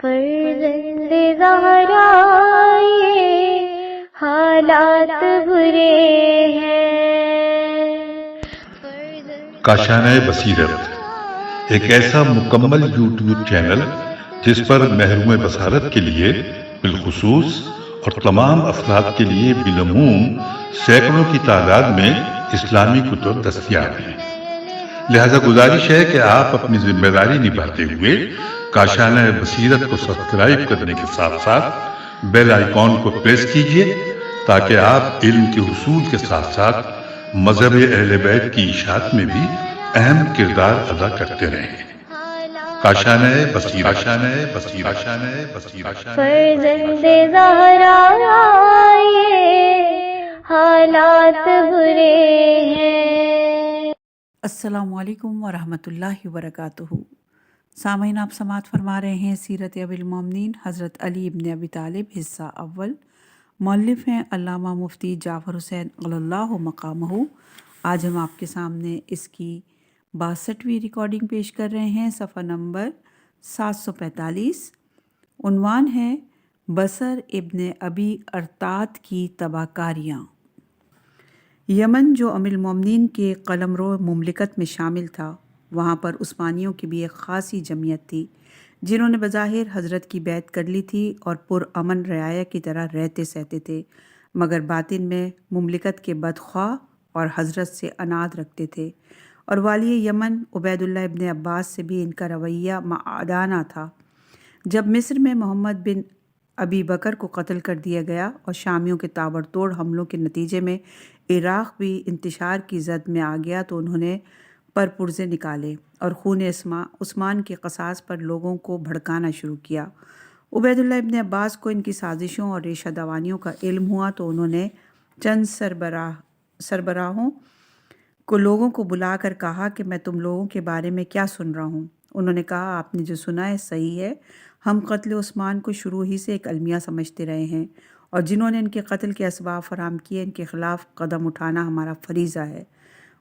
فرزند زہرا یہ حالات برے ہیں۔ کاشانۂ بصیرت ایک ایسا مکمل یوٹیوب چینل جس پر محروم بصارت کے لیے بالخصوص اور تمام افراد کے لیے بالعموم سینکڑوں کی تعداد میں اسلامی کتب دستیاب ہیں۔ لہذا گزارش ہے کہ آپ اپنی ذمہ داری نبھاتے ہوئے کاشانۂ بصیرت کو سبسکرائب کرنے کے ساتھ ساتھ بیل آئیکن کو پریس کیجیے تاکہ آپ علم کے حصول کے ساتھ ساتھ مذہب اہل بیت کی اشاعت میں بھی اہم کردار ادا کرتے رہیں۔ کاشانۂ بصیرت، کاشانۂ بصیرت، کاشانۂ بصیرت۔ فرزند زہرا یہ حالات برے ہیں۔ السلام علیکم ورحمۃ اللہ وبرکاتہ۔ سامعین، آپ سماعت فرما رہے ہیں سیرت ابی المومنین حضرت علی ابن ابی طالب حصہ اول۔ مؤلف ہیں علامہ مفتی جعفر حسین علی اللہ مقامہ۔ آج ہم آپ کے سامنے اس کی 62ویں ریکارڈنگ پیش کر رہے ہیں، صفحہ نمبر 745۔ عنوان ہے بصر ابن ابی ارطاد کی تباہ کاریاں۔ یمن جو ام المومنین کے قلمرو مملکت میں شامل تھا، وہاں پر عثمانیوں کی بھی ایک خاصی جمعیت تھی جنہوں نے بظاہر حضرت کی بیعت کر لی تھی اور پرامن رعایا کی طرح رہتے سہتے تھے، مگر باطن میں مملکت کے بدخواہ اور حضرت سے عناد رکھتے تھے، اور والی یمن عبید اللہ ابن عباس سے بھی ان کا رویہ معادانہ تھا۔ جب مصر میں محمد بن ابی بکر کو قتل کر دیا گیا اور شامیوں کے تابڑتوڑ حملوں کے نتیجے میں عراق بھی انتشار کی زد میں آ گیا تو انہوں نے پرپرزے نکالے اور خون عثمان کے قصاص پر لوگوں کو بھڑکانا شروع کیا۔ عبید اللہ ابن عباس کو ان کی سازشوں اور ریشہ دوانیوں کا علم ہوا تو انہوں نے چند سربراہوں کو لوگوں کو بلا کر کہا کہ میں تم لوگوں کے بارے میں کیا سن رہا ہوں۔ انہوں نے کہا، آپ نے جو سنا ہے صحیح ہے، ہم قتل عثمان کو شروع ہی سے ایک المیہ سمجھتے رہے ہیں، اور جنہوں نے ان کے قتل کے اسباب فراہم کیے ان کے خلاف قدم اٹھانا ہمارا فریضہ ہے۔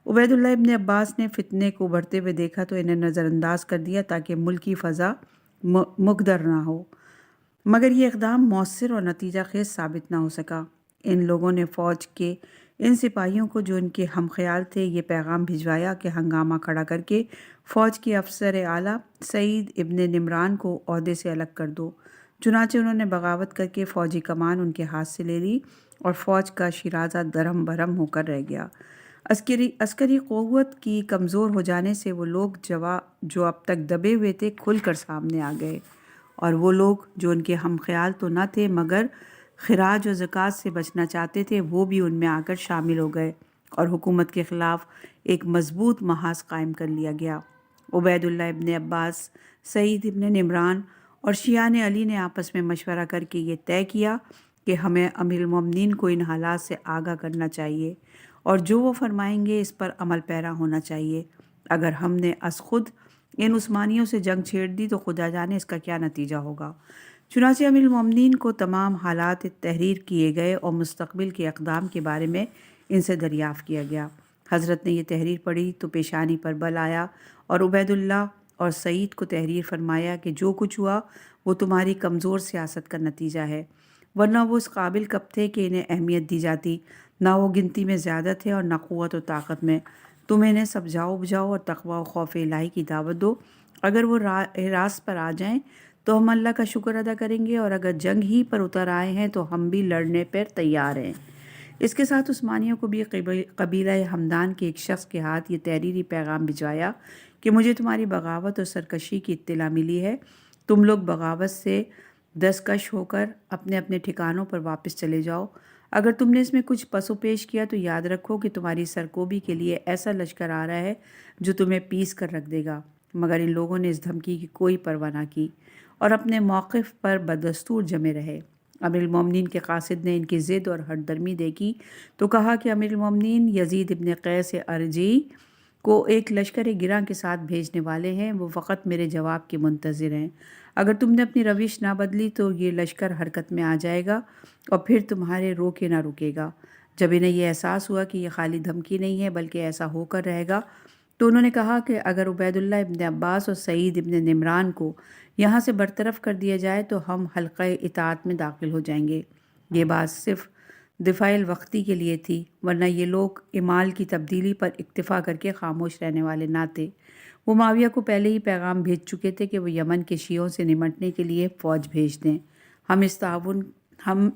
عبید اللہ ابن عباس نے فتنے کو بڑھتے ہوئے دیکھا تو انہیں نظر انداز کر دیا تاکہ ملکی فضا مقدر نہ ہو، مگر یہ اقدام مؤثر اور نتیجہ خیز ثابت نہ ہو سکا۔ ان لوگوں نے فوج کے ان سپاہیوں کو جو ان کے ہم خیال تھے یہ پیغام بھجوایا کہ ہنگامہ کھڑا کر کے فوج کے افسر اعلیٰ سعید ابن نمران کو عہدے سے الگ کر دو۔ چنانچہ انہوں نے بغاوت کر کے فوجی کمان ان کے ہاتھ سے لے لی اور فوج کا شیرازہ درہم برہم ہو کر رہ گیا۔ عسکری قوت کی کمزور ہو جانے سے وہ لوگ جو اب تک دبے ہوئے تھے کھل کر سامنے آ گئے، اور وہ لوگ جو ان کے ہم خیال تو نہ تھے مگر خراج و زکوٰۃ سے بچنا چاہتے تھے وہ بھی ان میں آ کر شامل ہو گئے، اور حکومت کے خلاف ایک مضبوط محاذ قائم کر لیا گیا۔ عبید اللہ ابن عباس، سعید ابن نمران اور شیعان علی نے آپس میں مشورہ کر کے یہ طے کیا کہ ہمیں امیر المومنین کو ان حالات سے آگاہ کرنا چاہیے، اور جو وہ فرمائیں گے اس پر عمل پیرا ہونا چاہیے۔ اگر ہم نے از خود ان عثمانیوں سے جنگ چھیڑ دی تو خدا جانے اس کا کیا نتیجہ ہوگا۔ چنانچہ امیر المومنین کو تمام حالات تحریر کیے گئے اور مستقبل کے اقدام کے بارے میں ان سے دریافت کیا گیا۔ حضرت نے یہ تحریر پڑھی تو پیشانی پر بل آیا اور عبید اللہ اور سعید کو تحریر فرمایا کہ جو کچھ ہوا وہ تمہاری کمزور سیاست کا نتیجہ ہے، ورنہ وہ اس قابل کب تھے کہ انہیں اہمیت دی جاتی، نہ وہ گنتی میں زیادہ تھے اور نہ قوت و طاقت میں۔ تم انہیں سمجھاؤ بجھاؤ اور تقوی و خوف الہی کی دعوت دو۔ اگر وہ راست پر آ جائیں تو ہم اللہ کا شکر ادا کریں گے، اور اگر جنگ ہی پر اتر آئے ہیں تو ہم بھی لڑنے پر تیار ہیں۔ اس کے ساتھ عثمانیوں کو بھی قبیلہ ہمدان کے ایک شخص کے ہاتھ یہ تحریری پیغام بھجوایا کہ مجھے تمہاری بغاوت اور سرکشی کی اطلاع ملی ہے، تم لوگ بغاوت سے دستکش ہو کر اپنے اپنے ٹھکانوں پر واپس چلے جاؤ۔ اگر تم نے اس میں کچھ پس و پیش کیا تو یاد رکھو کہ تمہاری سرکوبی کے لیے ایسا لشکر آ رہا ہے جو تمہیں پیس کر رکھ دے گا۔ مگر ان لوگوں نے اس دھمکی کی کوئی پرواہ نہ کی اور اپنے موقف پر بدستور جمے رہے۔ امیر المومنین کے قاصد نے ان کی ضد اور ہٹ درمی دیکھی تو کہا کہ امیر المومنین یزید ابن قیس ارجی کو ایک لشکر گراں کے ساتھ بھیجنے والے ہیں، وہ فقط میرے جواب کے منتظر ہیں۔ اگر تم نے اپنی روش نہ بدلی تو یہ لشکر حرکت میں آ جائے گا اور پھر تمہارے روکے نہ رکے گا۔ جب انہیں یہ احساس ہوا کہ یہ خالی دھمکی نہیں ہے بلکہ ایسا ہو کر رہے گا تو انہوں نے کہا کہ اگر عبید اللہ ابن عباس اور سعید ابن نمران کو یہاں سے برطرف کر دیا جائے تو ہم حلقہ اطاعت میں داخل ہو جائیں گے۔ یہ بات صرف دفاع الوقتی کے لیے تھی، ورنہ یہ لوگ امال کی تبدیلی پر اکتفا کر کے خاموش رہنے والے نہ تھے۔ وہ معاویہ کو پہلے ہی پیغام بھیج چکے تھے کہ وہ یمن کے شیعوں سے نمٹنے کے لیے فوج بھیج دیں۔ ہم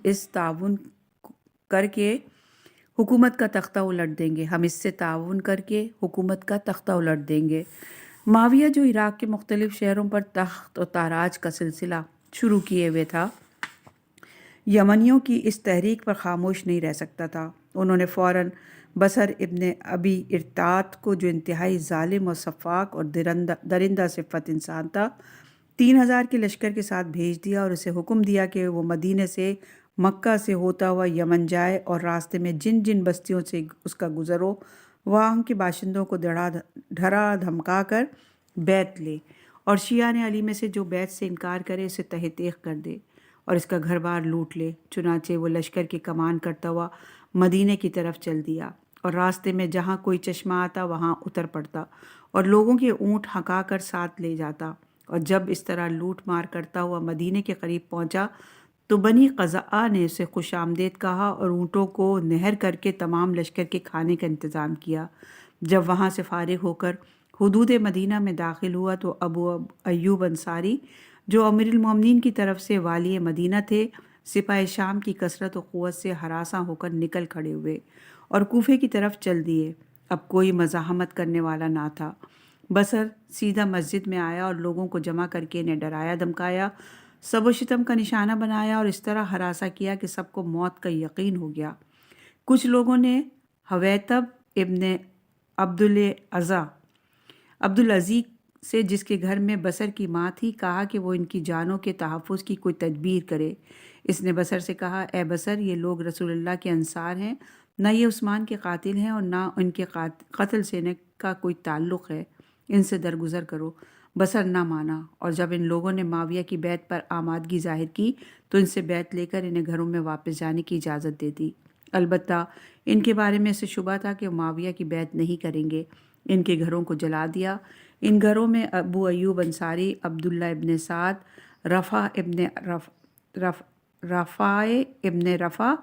اس تعاون کر کے حکومت کا تختہ الٹ دیں گے، ہم اس سے تعاون کر کے حکومت کا تختہ الٹ دیں گے۔ معاویہ جو عراق کے مختلف شہروں پر تخت و تاراج کا سلسلہ شروع کیے ہوئے تھا، یمنیوں کی اس تحریک پر خاموش نہیں رہ سکتا تھا۔ انہوں نے فوراً بصر ابن ابی ارتاد کو، جو انتہائی ظالم اور سفاک اور درندہ صفت انسان تھا، 3000 کے لشکر کے ساتھ بھیج دیا اور اسے حکم دیا کہ وہ مدینے سے مکہ سے ہوتا ہوا یمن جائے اور راستے میں جن جن بستیوں سے اس کا گزر ہو وہاں کے باشندوں کو ڈرا دھمکا کر بیعت لے، اور شیعہ علی میں سے جو بیعت سے انکار کرے اسے تہہ تیغ کر دے اور اس کا گھر بار لوٹ لے۔ چنانچہ وہ لشکر کی کمان کرتا ہوا مدینے کی طرف چل دیا اور راستے میں جہاں کوئی چشمہ آتا وہاں اتر پڑتا اور لوگوں کے اونٹ ہنکا کر ساتھ لے جاتا، اور جب اس طرح لوٹ مار کرتا ہوا مدینے کے قریب پہنچا تو بنی قزعہ نے اسے خوش آمدید کہا اور اونٹوں کو نہر کر کے تمام لشکر کے کھانے کا انتظام کیا۔ جب وہاں سے فارغ ہو کر حدود مدینہ میں داخل ہوا تو ابو ایوب انصاری، جو امیر المومنین کی طرف سے والی مدینہ تھے، سپاہ شام کی کثرت و قوت سے ہراساں ہو کر نکل کھڑے ہوئے اور کوفے کی طرف چل دیے۔ اب کوئی مزاحمت کرنے والا نہ تھا۔ بصر سیدھا مسجد میں آیا اور لوگوں کو جمع کر کے انہیں ڈرایا دھمکایا، سب و شتم کا نشانہ بنایا اور اس طرح ہراساں کیا کہ سب کو موت کا یقین ہو گیا۔ کچھ لوگوں نے حویتب ابن عبدالعزی سے، جس کے گھر میں بصر کی ماں تھی، کہا کہ وہ ان کی جانوں کے تحفظ کی کوئی تدبیر کرے۔ اس نے بصر سے کہا، اے بصر، یہ لوگ رسول اللہ کے انصار ہیں، نہ یہ عثمان کے قاتل ہیں اور نہ ان کے قتل سے ان کا کوئی تعلق ہے، ان سے درگزر کرو۔ بصر نہ مانا، اور جب ان لوگوں نے معاویہ کی بیعت پر آمادگی ظاہر کی تو ان سے بیعت لے کر انہیں گھروں میں واپس جانے کی اجازت دے دی۔ البتہ ان کے بارے میں اسے شبہ تھا کہ وہ معاویہ کی بیعت نہیں کریں گے۔ ان کے گھروں کو جلا دیا۔ ان گھروں میں ابو ایوب انصاری، عبداللہ ابن سعد، رفع ابن رفع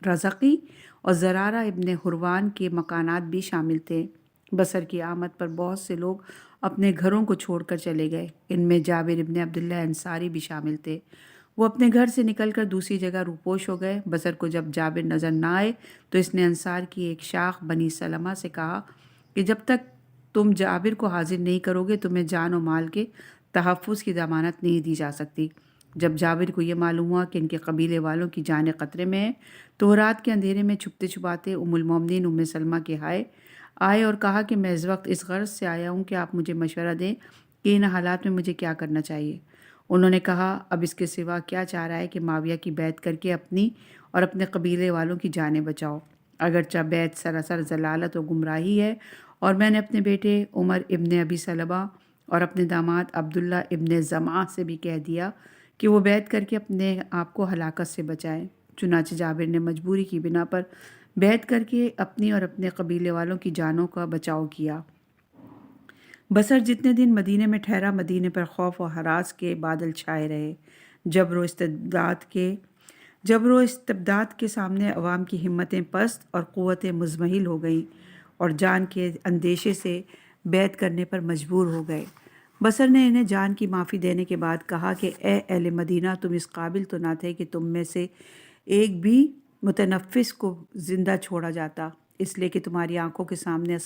رزقی اور زرارہ ابن حروان کے مکانات بھی شامل تھے۔ بصر کی آمد پر بہت سے لوگ اپنے گھروں کو چھوڑ کر چلے گئے۔ ان میں جابر ابن عبداللہ انصاری بھی شامل تھے۔ وہ اپنے گھر سے نکل کر دوسری جگہ روپوش ہو گئے۔ بصر کو جب جابر نظر نہ آئے تو اس نے انصار کی ایک شاخ بنی سلمہ سے کہا کہ جب تک تم جابر کو حاضر نہیں کرو گے تمہیں جان و مال کے تحفظ کی ضمانت نہیں دی جا سکتی۔ جب جابر کو یہ معلوم ہوا کہ ان کے قبیلے والوں کی جانیں خطرے میں ہیں تو وہ رات کے اندھیرے میں چھپتے چھپاتے ام المومنین ام سلمہ کے آئے اور کہا کہ میں اس وقت اس غرض سے آیا ہوں کہ آپ مجھے مشورہ دیں کہ ان حالات میں مجھے کیا کرنا چاہیے۔ انہوں نے کہا، اب اس کے سوا کیا چاہ رہا ہے کہ معاویہ کی بیعت کر کے اپنی اور اپنے قبیلے والوں کی جانیں بچاؤ۔ اگرچہ بیعت سراسر ضلالت و گمراہی ہے، اور میں نے اپنے بیٹے عمر ابن ابی سلمہ اور اپنے داماد عبداللہ ابن زمعہ سے بھی کہہ دیا کہ وہ بیعت کر کے اپنے آپ کو ہلاکت سے بچائیں۔ چنانچہ جابر نے مجبوری کی بنا پر بیعت کر کے اپنی اور اپنے قبیلے والوں کی جانوں کا بچاؤ کیا۔ بصر جتنے دن مدینے میں ٹھہرا، مدینے پر خوف و ہراس کے بادل چھائے رہے۔ جبر و استبداد کے سامنے عوام کی ہمتیں پست اور قوتیں مزمحل ہو گئیں اور جان کے اندیشے سے بیعت کرنے پر مجبور ہو گئے۔ بصر نے انہیں جان کی معافی دینے کے بعد کہا کہ اے اہل مدینہ، تم اس قابل تو نہ تھے کہ تم میں سے ایک بھی متنفس کو زندہ چھوڑا جاتا، اس لیے کہ تمہاری آنکھوں کے سامنے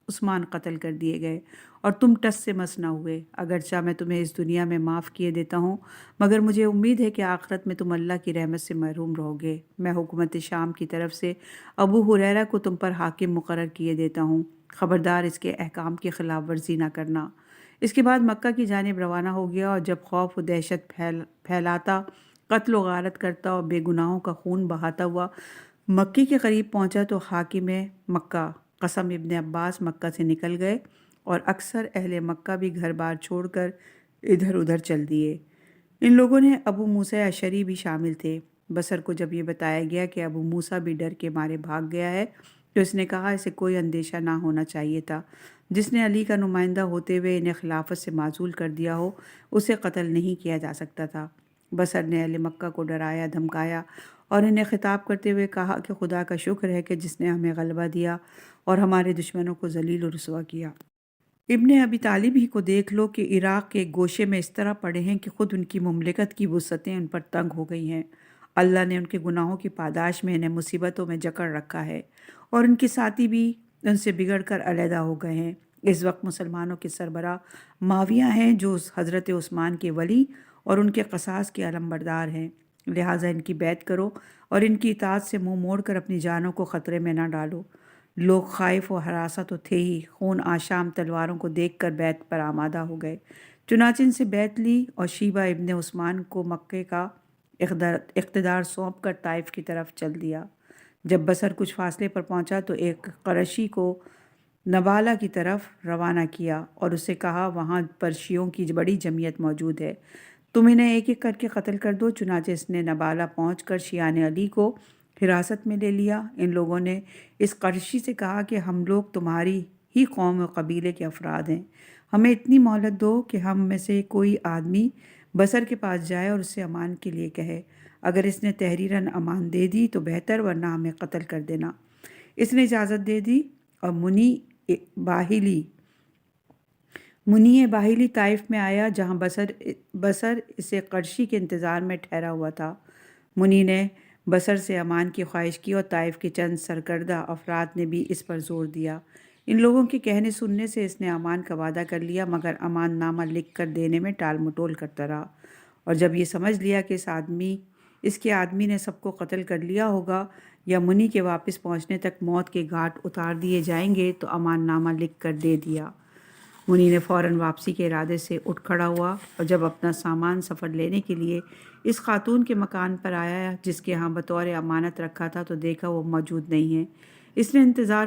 عثمان قتل کر دیے گئے اور تم ٹس سے مس نہ ہوئے۔ اگرچہ میں تمہیں اس دنیا میں معاف کیے دیتا ہوں، مگر مجھے امید ہے کہ آخرت میں تم اللہ کی رحمت سے محروم رہو گے۔ میں حکومت شام کی طرف سے ابو ہریرہ کو تم پر حاکم مقرر کیے دیتا ہوں، خبردار اس کے احکام کی خلاف ورزی نہ کرنا۔ اس کے بعد مکہ کی جانب روانہ ہو گیا، اور جب خوف و دہشت پھیلاتا، قتل و غارت کرتا اور بے گناہوں کا خون بہاتا ہوا مکے کے قریب پہنچا تو حاکم مکہ قاسم ابن عباس مکہ سے نکل گئے اور اکثر اہل مکہ بھی گھر بار چھوڑ کر ادھر ادھر چل دیے۔ ان لوگوں نے ابو موسیٰ اشعری بھی شامل تھے۔ بصر کو جب یہ بتایا گیا کہ ابو موسیٰ بھی ڈر کے مارے بھاگ گیا ہے تو اس نے کہا اسے کوئی اندیشہ نہ ہونا چاہیے تھا۔ جس نے علی کا نمائندہ ہوتے ہوئے انہیں خلافت سے معزول کر دیا ہو اسے قتل نہیں کیا جا سکتا تھا۔ بصر نے اہل مکہ کو ڈرایا دھمکایا اور انہیں خطاب کرتے ہوئے کہا کہ خدا کا شکر ہے کہ جس نے ہمیں غلبہ دیا اور ہمارے دشمنوں کو ذلیل و رسوا کیا۔ ابن ابی طالب ہی کو دیکھ لو کہ عراق کے ایک گوشے میں اس طرح پڑے ہیں کہ خود ان کی مملکت کی وسعتیں ان پر تنگ ہو گئی ہیں۔ اللہ نے ان کے گناہوں کی پاداش میں انہیں مصیبتوں میں جکڑ رکھا ہے اور ان کے ساتھی بھی ان سے بگڑ کر علیحدہ ہو گئے ہیں۔ اس وقت مسلمانوں کے سربراہ معاویہ ہیں جو حضرت عثمان کے ولی اور ان کے قصاص کے علمبردار ہیں، لہٰذا ان کی بیعت کرو اور ان کی اطاعت سے منہ موڑ کر اپنی جانوں کو خطرے میں نہ ڈالو۔ لوگ خائف و ہراساں تو تھے ہی، خون آشام تلواروں کو دیکھ کر بیعت پر آمادہ ہو گئے۔ چنانچہ ان سے بیعت لی اور شیبہ ابن عثمان کو مکے کا اقتدار سونپ کر طائف کی طرف چل دیا۔ جب بصر کچھ فاصلے پر پہنچا تو ایک قرشی کو نبالہ کی طرف روانہ کیا اور اسے کہا وہاں پرشیوں کی بڑی جمعیت موجود ہے، تم انہیں ایک ایک کر کے قتل کر دو۔ چنانچہ اس نے نبالہ پہنچ کر شیعان علی کو حراست میں لے لیا۔ ان لوگوں نے اس قرشی سے کہا کہ ہم لوگ تمہاری ہی قوم و قبیلے کے افراد ہیں، ہمیں اتنی مہلت دو کہ ہم میں سے کوئی آدمی بصر کے پاس جائے اور اسے امان کے لیے کہے، اگر اس نے تحریراً امان دے دی تو بہتر، ورنہ ہمیں قتل کر دینا۔ اس نے اجازت دے دی اور منی باہلی طائف میں آیا جہاں بصر اسے قرشی کے انتظار میں ٹھہرا ہوا تھا۔ منی نے بصر سے امان کی خواہش کی اور طائف کے چند سرکردہ افراد نے بھی اس پر زور دیا۔ ان لوگوں کے کہنے سننے سے اس نے امان کا وعدہ کر لیا، مگر امان نامہ لکھ کر دینے میں ٹال مٹول کرتا رہا، اور جب یہ سمجھ لیا کہ اس کے آدمی نے سب کو قتل کر لیا ہوگا یا منی کے واپس پہنچنے تک موت کے گھاٹ اتار دیے جائیں گے تو امان نامہ لکھ کر دے دیا۔ منی نے فوراً واپسی کے ارادے سے اٹھ کھڑا ہوا اور جب اپنا سامان سفر لینے کے لیے اس خاتون کے مکان پر آیا جس کے ہاں بطور امانت رکھا تھا تو دیکھا وہ موجود نہیں ہے۔ اس نے انتظار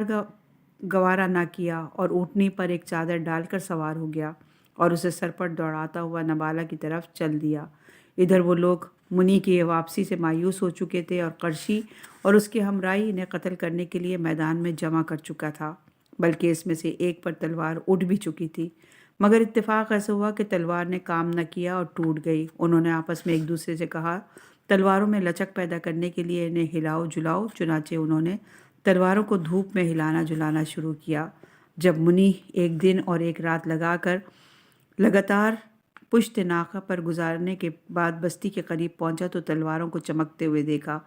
گوارا نہ کیا اور اونٹنی پر ایک چادر ڈال کر سوار ہو گیا اور اسے سر پر دوڑاتا ہوا نبالہ کی طرف چل دیا۔ ادھر وہ لوگ منی کی واپسی سے مایوس ہو چکے تھے اور قرشی اور اس کے ہمراہی انہیں قتل کرنے کے لیے میدان میں جمع کر چکا تھا، بلکہ اس میں سے ایک پر تلوار اٹھ بھی چکی تھی، مگر اتفاق ایسا ہوا کہ تلوار نے کام نہ کیا اور ٹوٹ گئی۔ انہوں نے آپس میں ایک دوسرے سے کہا تلواروں میں لچک پیدا کرنے کے لیے انہیں ہلاؤ جلاؤ، چنانچہ انہوں نے تلواروں کو دھوپ میں ہلانا جلانا شروع کیا۔ جب منی ایک دن اور ایک رات لگا کر لگاتار پشت ناقہ پر گزارنے کے بعد بستی کے قریب پہنچا تو تلواروں کو چمکتے ہوئے دیکھا۔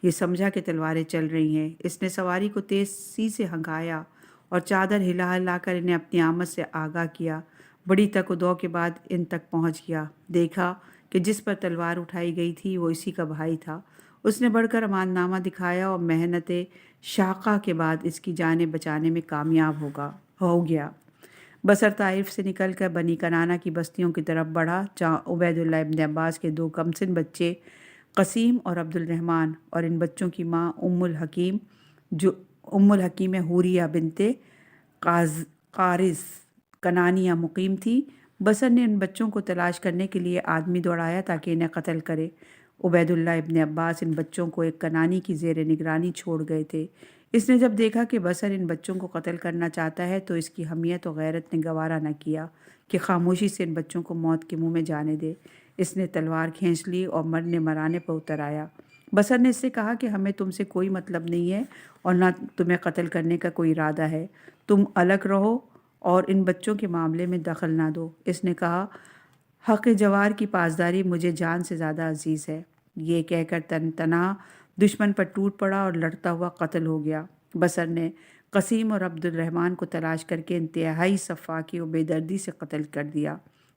یہ سمجھا کہ تلواریں چل رہی ہیں۔ اس نے سواری کو تیزی سے ہنکایا اور چادر ہلا ہلا کر انہیں اپنی آمد سے آگاہ کیا۔ بڑی تک و دو کے بعد ان تک پہنچ گیا، دیکھا کہ جس پر تلوار اٹھائی گئی تھی وہ اسی کا بھائی تھا۔ اس نے بڑھ کر امان نامہ دکھایا اور محنت شاقہ کے بعد اس کی جانیں بچانے میں کامیاب ہو گیا۔ بصر طائف سے نکل کر بنی کنانہ کی بستیوں کی طرف بڑھا جہاں عبید اللہ ابن عباس کے دو کمسن بچے قسیم اور عبد الرحمن اور ان بچوں کی ماں ام الحکیم حوریہ بنت قارث کنانیہ مقیم تھی۔ بصر نے ان بچوں کو تلاش کرنے کے لیے آدمی دوڑایا تاکہ انہیں قتل کرے۔ عبید اللہ ابن عباس ان بچوں کو ایک کنانی کی زیر نگرانی چھوڑ گئے تھے۔ اس نے جب دیکھا کہ بصر ان بچوں کو قتل کرنا چاہتا ہے تو اس کی حمیت و غیرت نے گوارا نہ کیا کہ خاموشی سے ان بچوں کو موت کے منہ میں جانے دے۔ اس نے تلوار کھینچ لی اور مرنے مرانے پر اتر آیا۔ بصر نے اس سے کہا کہ ہمیں تم سے کوئی مطلب نہیں ہے اور نہ تمہیں قتل کرنے کا کوئی ارادہ ہے، تم الگ رہو اور ان بچوں کے معاملے میں دخل نہ دو۔ اس نے کہا حق جوار کی پاسداری مجھے جان سے زیادہ عزیز ہے۔ یہ کہہ کر تنہا دشمن پر ٹوٹ پڑا اور لڑتا ہوا قتل ہو گیا۔ بصر نے قسیم اور عبد الرحمن کو تلاش کر کے انتہائی سفاکی و بے دردی سے قتل کر دیا۔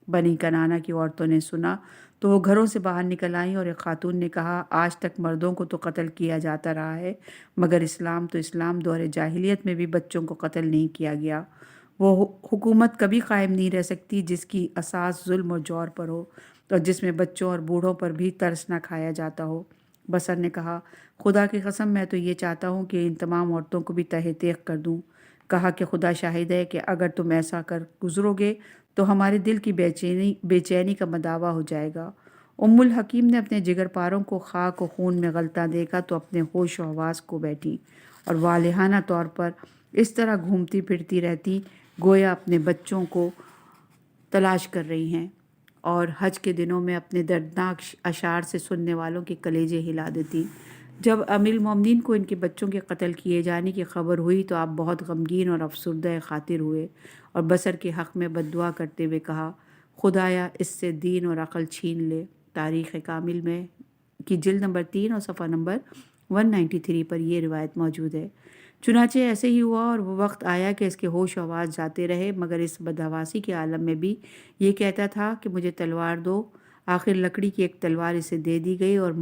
بنی کنانہ کی عورتوں نے سنا تو وہ گھروں سے باہر نکل آئیں اور ایک خاتون نے کہا آج تک مردوں کو تو قتل کیا جاتا رہا ہے مگر اسلام دور جاہلیت میں بھی بچوں کو قتل نہیں کیا گیا۔ وہ حکومت کبھی قائم نہیں رہ سکتی جس کی اساس ظلم و جور پر ہو اور جس میں بچوں اور بوڑھوں پر بھی ترس نہ کھایا جاتا ہو۔ بصر نے کہا خدا کی قسم میں تو یہ چاہتا ہوں کہ ان تمام عورتوں کو بھی تہہ تیغ کر دوں۔ کہا کہ خدا شاہد ہے کہ اگر تم ایسا کر گزرو گے تو ہمارے دل کی بے چینی کا مداوع ہو جائے گا۔ ام الحکیم نے اپنے جگر پاروں کو خاک و خون میں غلطہ دیکھا تو اپنے ہوش و حواس کو بیٹھی اور والہانہ طور پر اس طرح گھومتی پھرتی رہتی گویا اپنے بچوں کو تلاش کر رہی ہیں، اور حج کے دنوں میں اپنے دردناک اشعار سے سننے والوں کے کلیجے ہلا دیتی۔ جب امیر المومنین کو ان کے بچوں کے قتل کیے جانے کی خبر ہوئی تو آپ بہت غمگین اور افسردہ خاطر ہوئے اور بصر کے حق میں بد دعا کرتے ہوئے کہا، خدایا اس سے دین اور عقل چھین لے۔ تاریخ کامل میں کی جلد نمبر 3 اور صفحہ نمبر 193 پر یہ روایت موجود ہے۔ چنانچہ ایسے ہی ہوا اور وہ وقت آیا کہ اس کے ہوش و آواز جاتے رہے، مگر اس بدحواسی کے عالم میں بھی یہ کہتا تھا کہ مجھے تلوار دو۔ آخر لکڑی کی ایک تلوار اسے دے دی گئی اور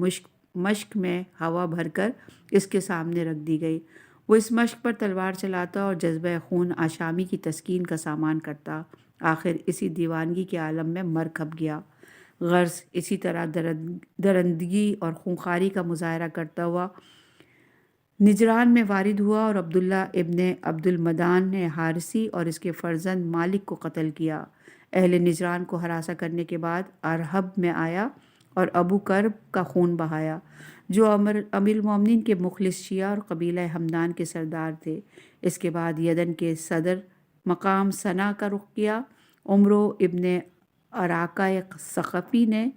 مشق میں ہوا بھر کر اس کے سامنے رکھ دی گئی۔ وہ اس مشق پر تلوار چلاتا اور جذبہ خون آشامی کی تسکین کا سامان کرتا۔ آخر اسی دیوانگی کے عالم میں مر کھپ گیا۔ غرض اسی طرح درندگی اور خونخواری کا مظاہرہ کرتا ہوا نجران میں وارد ہوا اور عبداللہ ابن عبد المدان نے حارثی اور اس کے فرزند مالک کو قتل کیا۔ اہل نجران کو ہراساں کرنے کے بعد ارحب میں آیا اور ابو کرب کا خون بہایا، جو امیر المومنین کے مخلص شیعہ اور قبیلہ ہمدان کے سردار تھے۔ اس کے بعد یدن کے صدر مقام صنع کا رخ کیا۔ عمرو ابن اراکہ ثقفی نے،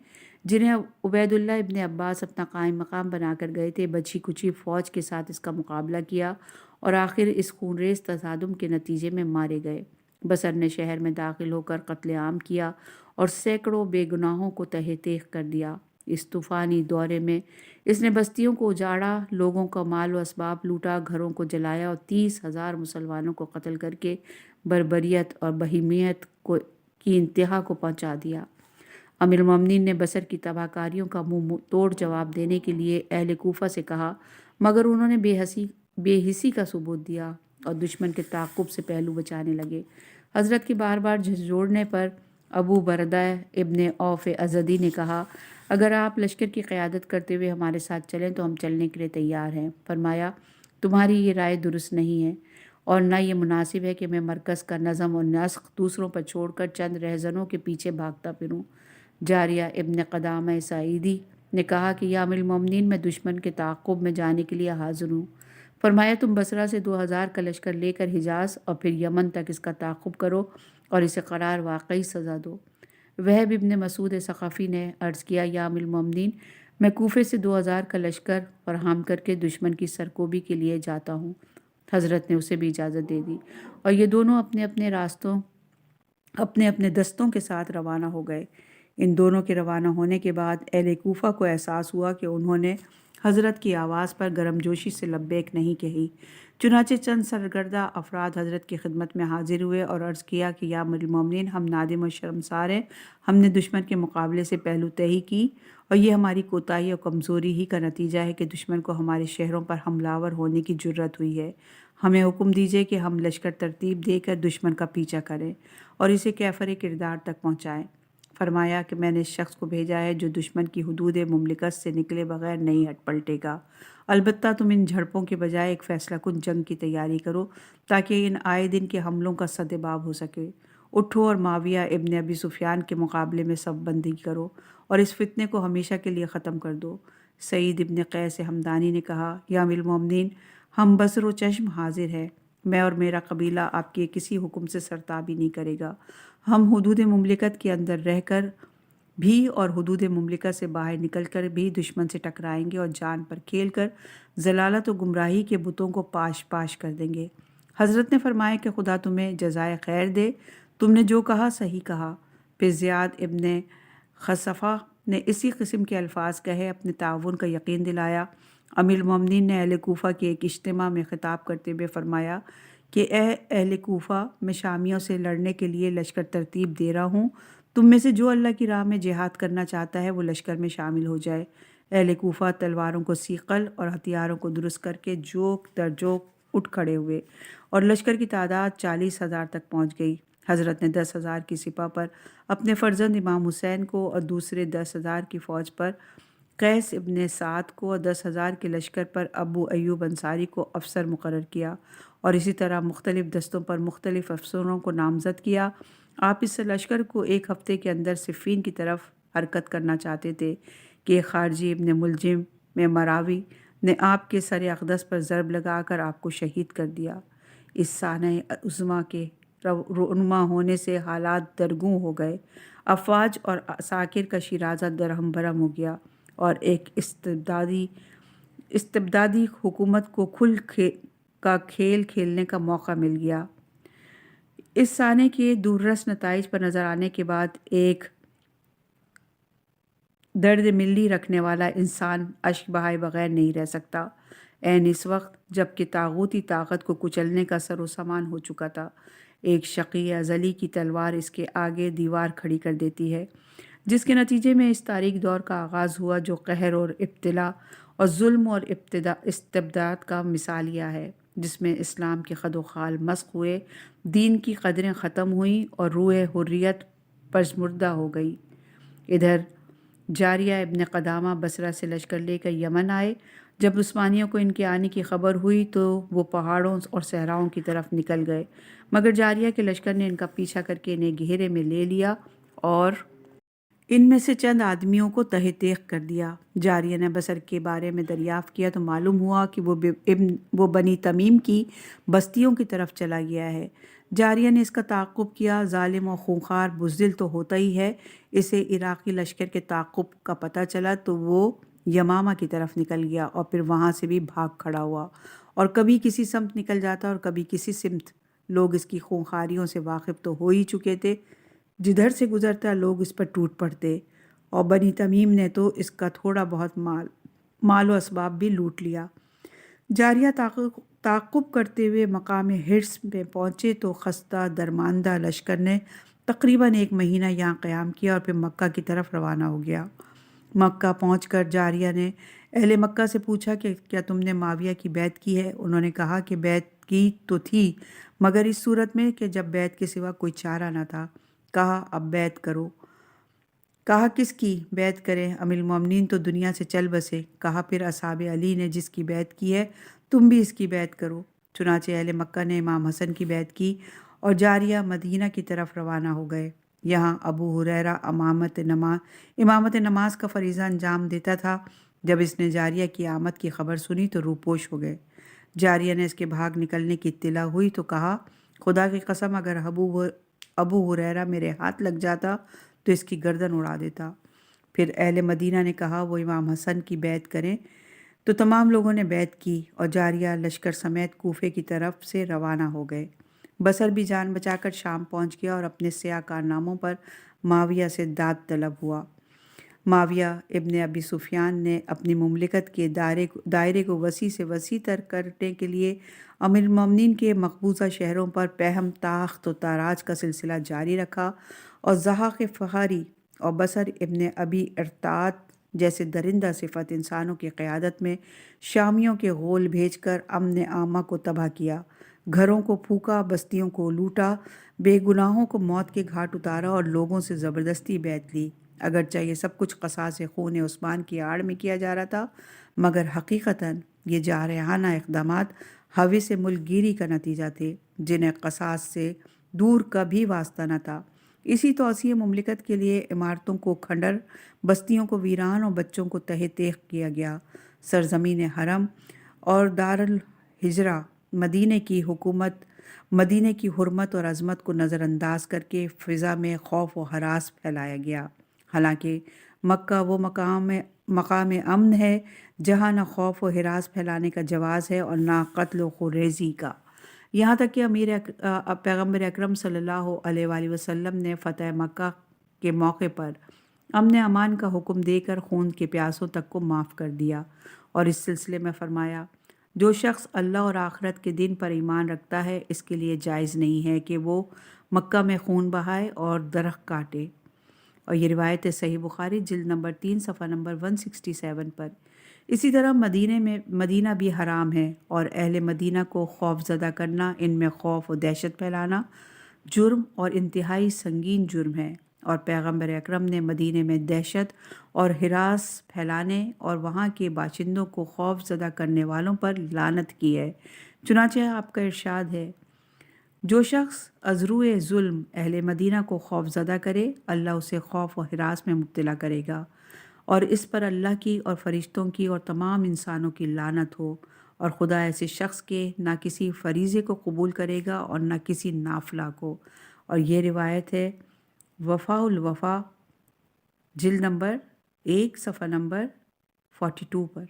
جنہیں عبید اللہ ابن عباس اپنا قائم مقام بنا کر گئے تھے، بچی کچی فوج کے ساتھ اس کا مقابلہ کیا اور آخر اس خونریز تصادم کے نتیجے میں مارے گئے۔ بصر نے شہر میں داخل ہو کر قتل عام کیا اور سینکڑوں بے گناہوں کو تہہ تیغ کر دیا۔ اس طوفانی دورے میں اس نے بستیوں کو اجاڑا، لوگوں کا مال و اسباب لوٹا، گھروں کو جلایا اور 30,000 مسلمانوں کو قتل کر کے بربریت اور بہیمیت کی انتہا کو پہنچا دیا۔ امیر المومنین نے بصر کی تباہ کاریوں کا منہ توڑ جواب دینے کے لیے اہل کوفہ سے کہا، مگر انہوں نے بے حسی کا ثبوت دیا اور دشمن کے تعاقب سے پہلو بچانے لگے۔ حضرت کے بار بار جھنجھوڑنے پر ابو بردہ ابن عوف ازدی نے کہا، اگر آپ لشکر کی قیادت کرتے ہوئے ہمارے ساتھ چلیں تو ہم چلنے کے لیے تیار ہیں۔ فرمایا، تمہاری یہ رائے درست نہیں ہے اور نہ یہ مناسب ہے کہ میں مرکز کا نظم و نسق دوسروں پر چھوڑ کر چند رہزنوں کے پیچھے بھاگتا پھروں۔ جاریہ ابن قدامہ سعیدی نے کہا کہ یا امیر المومنین، میں دشمن کے تعاقب میں جانے کے لیے حاضر ہوں۔ فرمایا، تم بصرہ سے 2000 کا لشکر لے کر حجاز اور پھر یمن تک اس کا تعاقب کرو اور اسے قرار واقعی سزا دو۔ وہب ابن مسعود ثقفی نے عرض کیا، یا امیر المومنین، میں کوفے سے 2000 کا لشکر فراہم کر کے دشمن کی سرکوبی کے لیے جاتا ہوں۔ حضرت نے اسے بھی اجازت دے دی اور یہ دونوں اپنے اپنے دستوں کے ساتھ روانہ ہو گئے۔ ان دونوں کے روانہ ہونے کے بعد اہل کوفہ کو احساس ہوا کہ انہوں نے حضرت کی آواز پر گرم جوشی سے لبیک نہیں کہی۔ چنانچہ چند سرگردہ افراد حضرت کی خدمت میں حاضر ہوئے اور عرض کیا کہ یا امیر المومنین، ہم نادم و شرمسار ہیں۔ ہم نے دشمن کے مقابلے سے پہلو تہی کی اور یہ ہماری کوتاہی اور کمزوری ہی کا نتیجہ ہے کہ دشمن کو ہمارے شہروں پر حملہ آور ہونے کی جرأت ہوئی ہے۔ ہمیں حکم دیجیے کہ ہم لشکر ترتیب دے کر دشمن کا پیچھا کریں اور اسے کیفر کردار تک پہنچائیں۔ فرمایا کہ میں نے اس شخص کو بھیجا ہے جو دشمن کی حدود مملکت سے نکلے بغیر نہیں ہٹ پلٹے گا۔ البتہ تم ان جھڑپوں کے بجائے ایک فیصلہ کن جنگ کی تیاری کرو تاکہ ان آئے دن کے حملوں کا سدباب ہو سکے۔ اٹھو اور معاویہ ابن ابی سفیان کے مقابلے میں صف بندی کرو اور اس فتنے کو ہمیشہ کے لیے ختم کر دو۔ سعید ابن قیس ہمدانی نے کہا، یا امیر المومنین، ہم بصر و چشم حاضر ہیں۔ میں اور میرا قبیلہ آپ کے کسی حکم سے سرتابی نہیں کرے گا۔ ہم حدود مملکت کے اندر رہ کر بھی اور حدود مملکت سے باہر نکل کر بھی دشمن سے ٹکرائیں گے اور جان پر کھیل کر ضلالت و گمراہی کے بتوں کو پاش پاش کر دیں گے۔ حضرت نے فرمایا کہ خدا تمہیں جزائے خیر دے، تم نے جو کہا صحیح کہا۔ پھر زیاد ابن خصفہ نے اسی قسم کے الفاظ کہے، اپنے تعاون کا یقین دلایا۔ امیر المومنین نے اہل کوفہ کے ایک اجتماع میں خطاب کرتے ہوئے فرمایا کہ اے اہل کوفہ، میں شامیوں سے لڑنے کے لیے لشکر ترتیب دے رہا ہوں۔ تم میں سے جو اللہ کی راہ میں جہاد کرنا چاہتا ہے وہ لشکر میں شامل ہو جائے۔ اہل کوفہ تلواروں کو صیقل اور ہتھیاروں کو درست کر کے جوک در جوک اٹھ کھڑے ہوئے اور لشکر کی تعداد 40,000 تک پہنچ گئی۔ حضرت نے 10,000 کی سپہ پر اپنے فرزند امام حسین کو اور دوسرے 10,000 کی فوج پر قیس ابن سعد کو اور 10,000 کے لشکر پر ابو ایوب انصاری کو افسر مقرر کیا اور اسی طرح مختلف دستوں پر مختلف افسروں کو نامزد کیا۔ آپ اس لشکر کو ایک ہفتے کے اندر صفین کی طرف حرکت کرنا چاہتے تھے کہ خارجی ابن ملجم میں مراوی نے آپ کے سر اقدس پر ضرب لگا کر آپ کو شہید کر دیا۔ اس سانحہ عظمیٰ کے رونما ہونے سے حالات درگوں ہو گئے۔ افواج اور عساکر کا شیرازہ درہم برہم ہو گیا اور ایک استبدادی حکومت کو کا کھیل کھیلنے کا موقع مل گیا۔ اس سانحے کے دوررس نتائج پر نظر آنے کے بعد ایک درد ملی رکھنے والا انسان اشک بہائے بغیر نہیں رہ سکتا، عین اس وقت جب کہ طاغوتی طاقت کو کچلنے کا سر و سامان ہو چکا تھا۔ ایک شقی ازلی کی تلوار اس کے آگے دیوار کھڑی کر دیتی ہے، جس کے نتیجے میں اس تاریک دور کا آغاز ہوا جو قہر اور ابتلا اور ظلم اور استبداد کا مثالیہ ہے، جس میں اسلام کے خد و خال مسخ ہوئے، دین کی قدریں ختم ہوئیں اور روح حریت پژمردہ ہو گئی۔ ادھر جاریہ ابن قدامہ بصرہ سے لشکر لے کر یمن آئے۔ جب عثمانیوں کو ان کے آنے کی خبر ہوئی تو وہ پہاڑوں اور صحراؤں کی طرف نکل گئے، مگر جاریہ کے لشکر نے ان کا پیچھا کر کے انہیں گھیرے میں لے لیا اور ان میں سے چند آدمیوں کو تہہ تیغ کر دیا۔ جاریہ نے بصر کے بارے میں دریافت کیا تو معلوم ہوا کہ وہ بنی تمیم کی بستیوں کی طرف چلا گیا ہے۔ جاریہ نے اس کا تعاقب کیا۔ ظالم و خونخوار بزدل تو ہوتا ہی ہے، اسے عراقی لشکر کے تعاقب کا پتہ چلا تو وہ یمامہ کی طرف نکل گیا اور پھر وہاں سے بھی بھاگ کھڑا ہوا، اور کبھی کسی سمت نکل جاتا اور کبھی کسی سمت۔ لوگ اس کی خونخواریوں سے واقف تو ہو ہی چکے تھے، جدھر سے گزرتا لوگ اس پر ٹوٹ پڑتے، اور بنی تمیم نے تو اس کا تھوڑا بہت مال و اسباب بھی لوٹ لیا۔ جاریہ تعاقب کرتے ہوئے مقام حرص میں پہنچے تو خستہ درماندہ لشکر نے تقریباً 1 مہینہ یہاں قیام کیا اور پھر مکہ کی طرف روانہ ہو گیا۔ مکہ پہنچ کر جاریہ نے اہل مکہ سے پوچھا کہ کیا تم نے معاویہ کی بیعت کی ہے؟ انہوں نے کہا کہ بیعت کی تو تھی، مگر اس صورت میں کہ جب بیعت کے سوا کوئی چارہ نہ تھا۔ کہا اب بیعت کرو۔ کہا کس کی بیعت کریں؟ امیر المومنین تو دنیا سے چل بسے۔ کہا پھر اصحاب علی نے جس کی بیعت کی ہے تم بھی اس کی بیعت کرو۔ چنانچہ اہل مکہ نے امام حسن کی بیعت کی اور جاریہ مدینہ کی طرف روانہ ہو گئے۔ یہاں ابو ہریرہ امامت نماز کا فریضہ انجام دیتا تھا۔ جب اس نے جاریہ کی آمد کی خبر سنی تو روپوش ہو گئے۔ جاریہ نے اس کے بھاگ نکلنے کی اطلاع ہوئی تو کہا خدا کی قسم اگر ابو ہریرہ میرے ہاتھ لگ جاتا تو اس کی گردن اڑا دیتا۔ پھر اہل مدینہ نے کہا وہ امام حسن کی بیعت کریں، تو تمام لوگوں نے بیعت کی اور جاریہ لشکر سمیت کوفے کی طرف سے روانہ ہو گئے۔ بصر بھی جان بچا کر شام پہنچ گیا اور اپنے سیاہ کارناموں پر معاویہ سے داد طلب ہوا۔ معاویہ ابن ابی سفیان نے اپنی مملکت کے دائرے کو وسیع سے وسیع تر کرنے کے لیے امیر المومنین کے مقبوضہ شہروں پر پہم تاخت و تاراج کا سلسلہ جاری رکھا اور ضحاک فہاری اور بصر ابن ابی ارطاط جیسے درندہ صفت انسانوں کی قیادت میں شامیوں کے غول بھیج کر امن عامہ کو تباہ کیا، گھروں کو پھونکا، بستیوں کو لوٹا، بے گناہوں کو موت کے گھاٹ اتارا اور لوگوں سے زبردستی بیعت لی۔ اگرچہ یہ سب کچھ قصاص خون عثمان کی آڑ میں کیا جا رہا تھا، مگر حقیقتاً یہ جارحانہ اقدامات ہوس ملک گیری کا نتیجہ تھے، جنہیں قصاص سے دور کا بھی واسطہ نہ تھا۔ اسی توسیع مملکت کے لیے عمارتوں کو کھنڈر، بستیوں کو ویران اور بچوں کو تہہ تیغ کیا گیا۔ سرزمین حرم اور دارالہجرہ مدینہ کی حرمت اور عظمت کو نظر انداز کر کے فضا میں خوف و ہراس پھیلایا گیا۔ حالانکہ مکہ وہ مقام امن ہے جہاں نہ خوف و ہراس پھیلانے کا جواز ہے اور نہ قتل و خونریزی کا۔ یہاں تک کہ پیغمبر اکرم صلی اللہ علیہ وآلہ وسلم نے فتح مکہ کے موقع پر امن امان کا حکم دے کر خون کے پیاسوں تک کو معاف کر دیا، اور اس سلسلے میں فرمایا جو شخص اللہ اور آخرت کے دن پر ایمان رکھتا ہے اس کے لیے جائز نہیں ہے کہ وہ مکہ میں خون بہائے اور درخت کاٹے۔ اور یہ روایت ہے صحیح بخاری جلد نمبر 3 صفحہ نمبر 167 پر۔ اسی طرح مدینہ بھی حرام ہے، اور اہل مدینہ کو خوف زدہ کرنا، ان میں خوف و دہشت پھیلانا جرم اور انتہائی سنگین جرم ہے، اور پیغمبر اکرم نے مدینہ میں دہشت اور ہراس پھیلانے اور وہاں کے باشندوں کو خوف زدہ کرنے والوں پر لعنت کی ہے۔ چنانچہ آپ کا ارشاد ہے جو شخص از روئے ظلم اہل مدینہ کو خوف زدہ کرے اللہ اسے خوف و ہراس میں مبتلا کرے گا، اور اس پر اللہ کی اور فرشتوں کی اور تمام انسانوں کی لعنت ہو، اور خدا ایسے شخص کے نہ کسی فریضے کو قبول کرے گا اور نہ کسی نافلہ کو۔ اور یہ روایت ہے وفاء الوفا جلد نمبر 1 صفحہ نمبر 42 پر۔